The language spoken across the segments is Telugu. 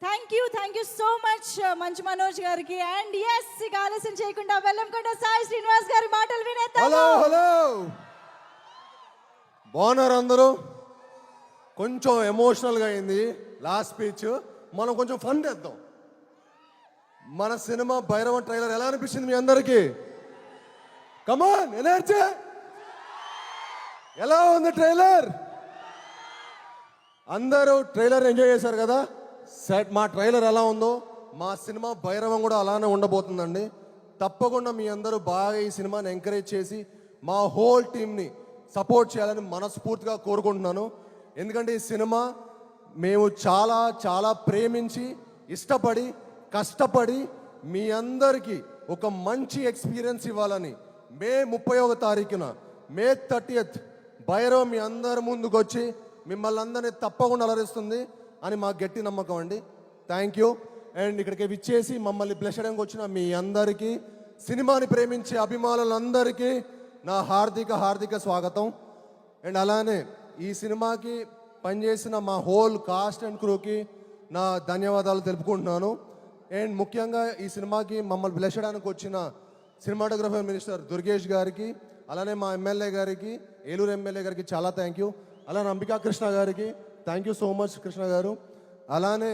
Thank you so much Manchu Manoj గారికి. అండ్ ఎస్, ఇక ఆలస్యం చేయకుండా వెల్లంకొండ సాయి శ్రీనివాస్ గారి మాటలు వినేద్దాం. హలో బాగున్నారు అందరూ? కొంచెం ఎమోషనల్గా అయింది లాస్ట్ స్పీచ్. మనం కొంచెం ఫన్ చేద్దాం. మన సినిమా భైరవం ట్రైలర్ ఎలా అనిపించింది మీ అందరికీ? కమాన్ ఎనర్జీ! ఎలా ఉంది ట్రైలర్? అందరూ ట్రైలర్ ఎంజాయ్ చేశారు కదా? సెట్ మా ట్రైలర్ ఎలా ఉందో మా సినిమా భైరవం కూడా అలానే ఉండబోతుందండి. తప్పకుండా మీ అందరూ బాగా ఈ సినిమాని ఎంకరేజ్ చేసి మా హోల్ టీమ్ని సపోర్ట్ చేయాలని మనస్ఫూర్తిగా కోరుకుంటున్నాను. ఎందుకంటే ఈ సినిమా మేము చాలా చాలా ప్రేమించి ఇష్టపడి కష్టపడి మీ అందరికీ ఒక మంచి ఎక్స్పీరియన్స్ ఇవ్వాలని మే 31వ తారీఖున మే 30th భైరవం మీ అందరి ముందుకు వచ్చి మిమ్మల్ని అందరినీ తప్పకుండా అలరిస్తుంది అని మా గట్టి నమ్మకం అండి. Thank you. అండ్ ఇక్కడికి విచ్చేసి మమ్మల్ని బ్లెస్ చేయడానికి వచ్చిన మీ అందరికీ, సినిమాని ప్రేమించే అభిమానులందరికీ నా హార్దిక స్వాగతం. అండ్ అలానే ఈ సినిమాకి పనిచేసిన మా హోల్ కాస్ట్ అండ్ క్రూకి నా ధన్యవాదాలు తెలుపుకుంటున్నాను. అండ్ ముఖ్యంగా ఈ సినిమాకి మమ్మల్ని బ్లెస్ చేయడానికి వచ్చిన సినిమాటోగ్రఫర్ మినిస్టర్ దుర్గేష్ గారికి, అలానే మా ఎమ్మెల్యే గారికి, ఏలూరు ఎమ్మెల్యే గారికి చాలా థ్యాంక్ యూ. అలానే అంబికా కృష్ణ గారికి thank you so much Krishna గారు. అలానే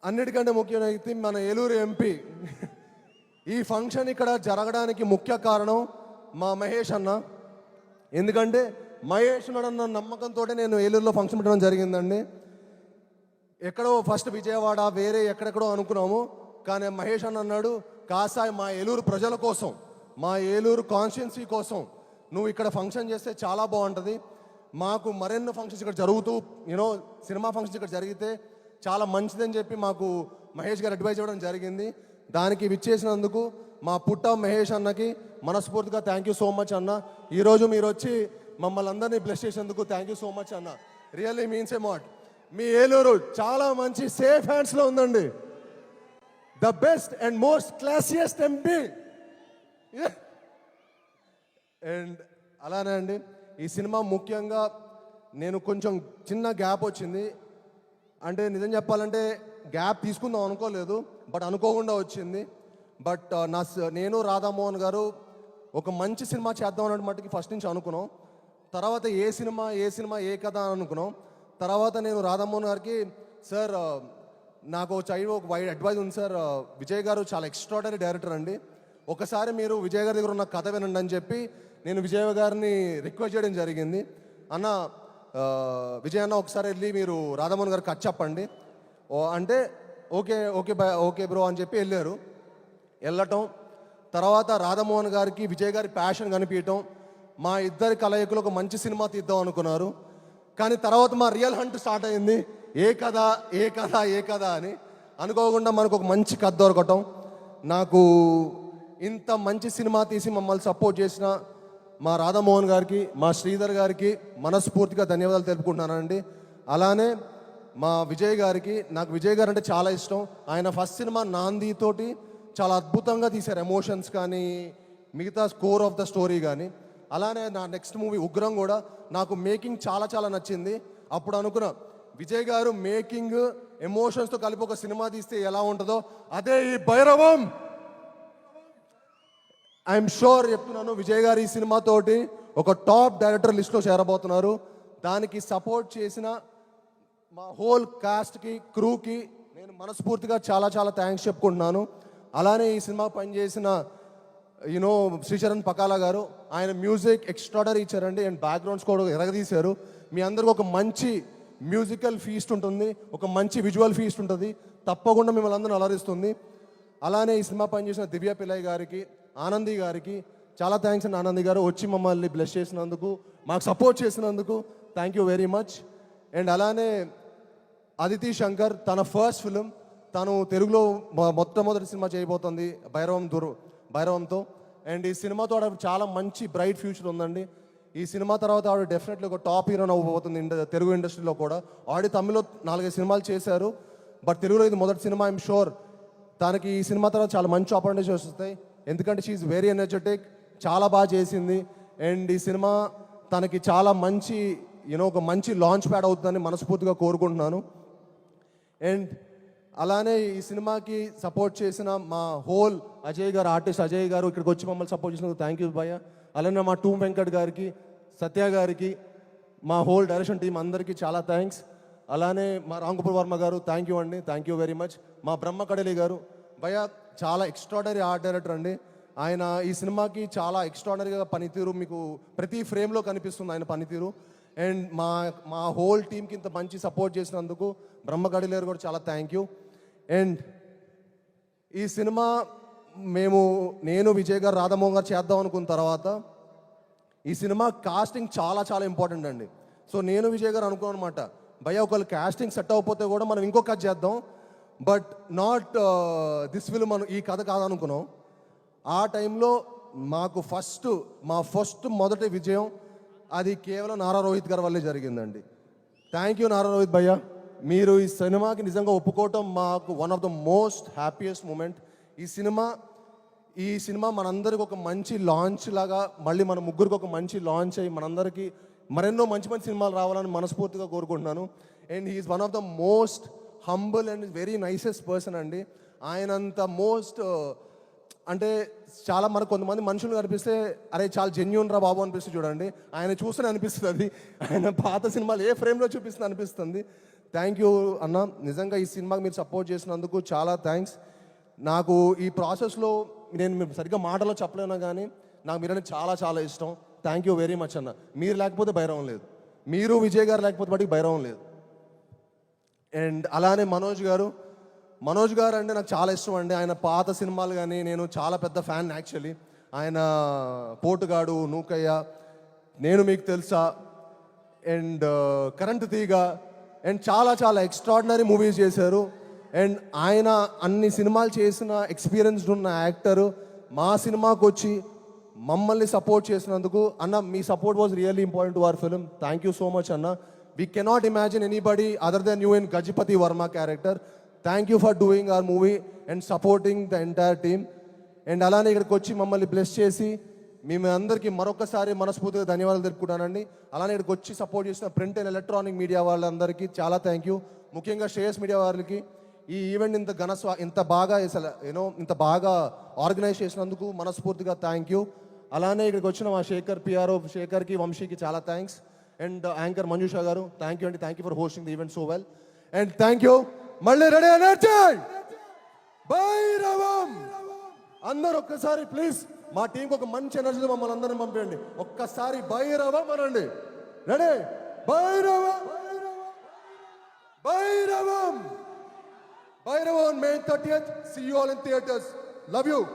అన్నిటికంటే ముఖ్యమైనది మన ఏలూరు ఎంపీ. ఈ ఫంక్షన్ ఇక్కడ జరగడానికి ముఖ్య కారణం మా మహేష్ అన్న. ఎందుకంటే మహేష్ అన్న నమ్మకంతో నేను ఏలూరులో ఫంక్షన్ పెట్టడం జరిగిందండి. ఎక్కడో ఫస్ట్ విజయవాడ వేరే ఎక్కడెక్కడో అనుకున్నాము, కానీ మహేష్ అన్న అన్నాడు, కాసాయి మా ఏలూరు ప్రజల కోసం, మా ఏలూరు కాన్స్టిట్యున్సీ కోసం నువ్వు ఇక్కడ ఫంక్షన్ చేస్తే చాలా బాగుంటుంది. మాకు మరెన్నో ఫంక్షన్స్ ఇక్కడ జరుగుతూ సినిమా ఫంక్షన్స్ ఇక్కడ జరిగితే చాలా మంచిదని చెప్పి మాకు మహేష్ గారు అడ్వైజ్ ఇవ్వడం జరిగింది. దానికి విచ్చేసినందుకు మా పుట్ట మహేష్ అన్నకి మనస్ఫూర్తిగా థ్యాంక్ యూ సో మచ్ అన్న. ఈరోజు మీరు వచ్చి మమ్మల్ని అందరినీ బ్లెస్ చేసేందుకు థ్యాంక్ యూ సో మచ్ అన్న. Really means a lot. మీ ఏలూరు చాలా మంచి సేఫ్ హ్యాండ్స్లో ఉందండి. The best and most classiest MP. And అలానే అండి ఈ సినిమా ముఖ్యంగా నేను కొంచెం చిన్న గ్యాప్ వచ్చింది. అంటే నిజం చెప్పాలంటే గ్యాప్ తీసుకుందాం అనుకోలేదు, బట్ అనుకోకుండా వచ్చింది. బట్ నేను రాధామోహన్ గారు ఒక మంచి సినిమా చేద్దాం అన్నట్టు మట్టుకి ఫస్ట్ నుంచి అనుకున్నాం. తర్వాత ఏ సినిమా ఏ కథ అని అనుకున్నాం. తర్వాత నేను రాధామోహన్ గారికి, సార్ నాకు ఒక వైడ్ అడ్వైజ్ ఉంది సార్, విజయ్ గారు చాలా ఎక్స్ట్రాడనరీ డైరెక్టర్ అండి, ఒకసారి మీరు విజయ్ గారి దగ్గర ఉన్న కథ వినండి అని చెప్పి నేను విజయ్ గారిని రిక్వెస్ట్ చేయడం జరిగింది. అన్న విజయ్ అన్న ఒకసారి వెళ్ళి మీరు రాధామోహన్ గారికి కథ చెప్పండి అంటే ఓకే బ్రో అని చెప్పి వెళ్ళటం. తర్వాత రాధామోహన్ గారికి విజయ్ గారి ప్యాషన్ కనిపించటం, మా ఇద్దరి కలయికలు ఒక మంచి సినిమా తీద్దాం అనుకున్నారు. కానీ తర్వాత మా రియల్ హంట్ స్టార్ట్ అయింది. ఏ కథ అని అనుకోకుండా మనకు ఒక మంచి కథ దొరకటం. నాకు ఇంత మంచి సినిమా తీసి మమ్మల్ని సపోర్ట్ చేసిన మా రాధామోహన్ గారికి, మా శ్రీధర్ గారికి మనస్ఫూర్తిగా ధన్యవాదాలు తెలుపుకుంటున్నానండి. అలానే మా విజయ్ గారికి, నాకు విజయ్ గారు అంటే చాలా ఇష్టం. ఆయన ఫస్ట్ సినిమా నాంది తోటి చాలా అద్భుతంగా తీశారు, ఎమోషన్స్ కానీ మిగతా స్కోర్ ఆఫ్ ద స్టోరీ కానీ. అలానే నా నెక్స్ట్ మూవీ ఉగ్రం కూడా నాకు మేకింగ్ చాలా చాలా నచ్చింది. అప్పుడు అనుకున్నా విజయ్ గారు మేకింగ్ ఎమోషన్స్తో కలిపి ఒక సినిమా తీస్తే ఎలా ఉంటుందో అదే ఈ భైరవం. ఐఎమ్ షూర్ చెప్తున్నాను, విజయ్ గారు ఈ సినిమాతోటి ఒక టాప్ డైరెక్టర్ లిస్ట్లో చేరబోతున్నారు. దానికి సపోర్ట్ చేసిన మా హోల్ కాస్ట్కి క్రూకి నేను మనస్ఫూర్తిగా చాలా చాలా థ్యాంక్స్ చెప్పుకుంటున్నాను. అలానే ఈ సినిమా పనిచేసిన శ్రీచరణ్ పకాలా గారు, ఆయన మ్యూజిక్ ఎక్స్ట్రాడనరీ ఇచ్చారండి. అండ్ బ్యాక్గ్రౌండ్ స్కోర్ ఎరగదీశారు. మీ అందరికి ఒక మంచి మ్యూజికల్ ఫీస్ట్ ఉంటుంది, ఒక మంచి విజువల్ ఫీస్ట్ ఉంటుంది, తప్పకుండా మిమ్మల్ని అందరిని అలరిస్తుంది. అలానే ఈ సినిమా పనిచేసిన దివ్య పిల్లయ్య గారికి, ఆనంది గారికి చాలా థ్యాంక్స్ అండి. ఆనంది గారు వచ్చి మమ్మల్ని బ్లెస్ చేసినందుకు, మాకు సపోర్ట్ చేసినందుకు thank you very much. And అలానే అదితి శంకర్, తన ఫస్ట్ ఫిలిం, తను తెలుగులో మొట్టమొదటి సినిమా చేయబోతుంది భైరవంతో. అండ్ ఈ సినిమాతో ఆవిడ చాలా మంచి బ్రైట్ ఫ్యూచర్ ఉందండి. ఈ సినిమా తర్వాత ఆవిడ డెఫినెట్లీ ఒక టాప్ హీరోయిన్ అవ్వబోతుంది తెలుగు ఇండస్ట్రీలో కూడా. ఆల్రెడీ తమిళ్లో 4-5 సినిమాలు చేశారు, బట్ తెలుగులో ఇది మొదటి సినిమా. ఐఎమ్ షూర్ తనకి ఈ సినిమా తర్వాత చాలా మంచి ఆపర్చునిటీస్ వస్తాయి. ఎందుకంటే షీఈ్ వెరీ ఎనర్జెటిక్, చాలా బాగా చేసింది. అండ్ ఈ సినిమా తనకి చాలా మంచి ఒక మంచి లాంచ్ ప్యాడ్ అవుతుందని మనస్ఫూర్తిగా కోరుకుంటున్నాను. అండ్ అలానే ఈ సినిమాకి సపోర్ట్ చేసిన మా హోల్ అజయ్ గారు, ఆర్టిస్ట్ అజయ్ గారు ఇక్కడికి వచ్చి మమ్మల్ని సపోర్ట్ చేసినందుకు థ్యాంక్ యూ భయ్య. అలానే మా టూమ్ వెంకట్ గారికి, సత్య గారికి, మా హోల్ డైరెక్షన్ టీం అందరికీ చాలా థ్యాంక్స్. అలానే మా రామ్ గోపాల్ వర్మ గారు థ్యాంక్ యూ అండి, థ్యాంక్ యూ వెరీ మచ్. మా బ్రహ్మ కడలి గారు భయ్య చాలా ఎక్స్ట్రాడనరీ ఆర్ట్ డైరెక్టర్ అండి. ఆయన ఈ సినిమాకి చాలా ఎక్స్ట్రాడనరీగా పనితీరు మీకు ప్రతి ఫ్రేమ్లో కనిపిస్తుంది ఆయన పనితీరు. అండ్ మా హోల్ టీంకి ఇంత మంచి సపోర్ట్ చేసినందుకు బ్రహ్మ కడలి గారు కూడా చాలా థ్యాంక్ యూ. అండ్ ఈ సినిమా నేను విజయ్ గారు, రాధామోహన్ గారు చేద్దాం అనుకున్న తర్వాత ఈ సినిమా కాస్టింగ్ చాలా చాలా ఇంపార్టెంట్ అండి. సో నేను విజయ్ గారు అనుకున్నాను అనమాట, భయ్య ఒకళ్ళు కాస్టింగ్ సెట్ అవ్వకపోతే కూడా మనం ఇంకో కథ చేద్దాం, బట్ నాట్ దిస్ ఫిల్మ్ మనం ఈ కథ కాదనుకున్నాం. ఆ టైంలో మాకు మా మొదటి విజయం అది కేవలం నారా రోహిత్ గారి వల్లే జరిగిందండి. థ్యాంక్ యూ నారా రోహిత్ భయ్య, మీరు ఈ సినిమాకి నిజంగా ఒప్పుకోవటం మాకు one of the most happiest moment. ఈ సినిమా మనందరికి ఒక మంచి లాంచ్ లాగా, మళ్ళీ మన ముగ్గురికి ఒక మంచి లాంచ్ అయ్యి మనందరికీ మరెన్నో మంచి మంచి సినిమాలు రావాలని మనస్ఫూర్తిగా కోరుకుంటున్నాను. And he's one of the most humble and very nicest person అండి. ఆయనంత అంటే చాలా మనకు కొంతమంది మనుషులు కనిపిస్తే అరే చాలా జెన్యూన్ రా బాబు అనిపిస్తుంది చూడండి, ఆయన చూస్తూనే అనిపిస్తుంది అది. ఆయన పాత సినిమాలు ఏ ఫ్రేమ్లో చూపిస్తుంది అనిపిస్తుంది. థ్యాంక్ యూ అన్న, నిజంగా ఈ సినిమాకి మీరు సపోర్ట్ చేసినందుకు చాలా థ్యాంక్స్. నాకు ఈ ప్రాసెస్లో నేను సరిగ్గా మాటలో చెప్పలేను కానీ నాకు మీరంటే చాలా చాలా ఇష్టం. థ్యాంక్ యూ వెరీ మచ్ అన్న. మీరు లేకపోతే భైరవం లేదు, మీరు విజయ్ గారు లేకపోతే వాటికి భైరవం లేదు. అండ్ అలానే మనోజ్ గారు అంటే నాకు చాలా ఇష్టం అండి. ఆయన పాత సినిమాలు కానీ నేను చాలా పెద్ద ఫ్యాన్ యాక్చువల్లీ. ఆయన పోటుగాడు, నూకయ్య, నేను మీకు తెలుసా, అండ్ కరెంటు తీగ, అండ్ చాలా చాలా ఎక్స్ట్రాడినరీ మూవీస్ చేశారు. అండ్ ఆయన అన్ని సినిమాలు చేసిన ఎక్స్పీరియన్స్డ్ ఉన్న యాక్టరు మా సినిమాకి వచ్చి మమ్మల్ని సపోర్ట్ చేసినందుకు అన్న, మీ support was really important to our film. Thank you so much అన్న. We cannot imagine anybody other than you in Gajapati Varma character. Thank you for doing our movie and supporting the entire team. And అలానే ఇక్కడికి వచ్చి మమ్మల్ని బ్లెస్ చేసి మేము అందరికీ మరొకసారి మనస్ఫూర్తిగా ధన్యవాదాలు తెలుపుకుంటానండి. అలానే ఇక్కడికి వచ్చి సపోర్ట్ చేసిన ప్రింట్ అండ్ ఎలక్ట్రానిక్ మీడియా వాళ్ళందరికీ చాలా థ్యాంక్ యూ. ముఖ్యంగా శ్రేయస్ మీడియా వారికి ఈ ఈవెంట్ ఇంత బాగా ఆర్గనైజ్ చేసినందుకు మనస్ఫూర్తిగా థ్యాంక్ యూ. అలానే ఇక్కడికి వచ్చిన మా శేఖర్కి, వంశీకి చాలా థ్యాంక్స్. అండ్ యాంకర్ మంజుషా గారు థ్యాంక్ యూ అండి, thank you for hosting the event so well. And thank you. మళ్ళీ రెడీ ఎనర్జీ భైరవం అందరూ ఒక్కసారి ప్లీజ్ మా టీంకి ఒక మంచి ఎనర్జీతో మమ్మల్ని అందరిని పంపేయండి. ఒక్కసారి భైరవం అనండి. Ready, Bhairavam Bhairavam Bhairavam on May 30th. See you all in theaters. Love you.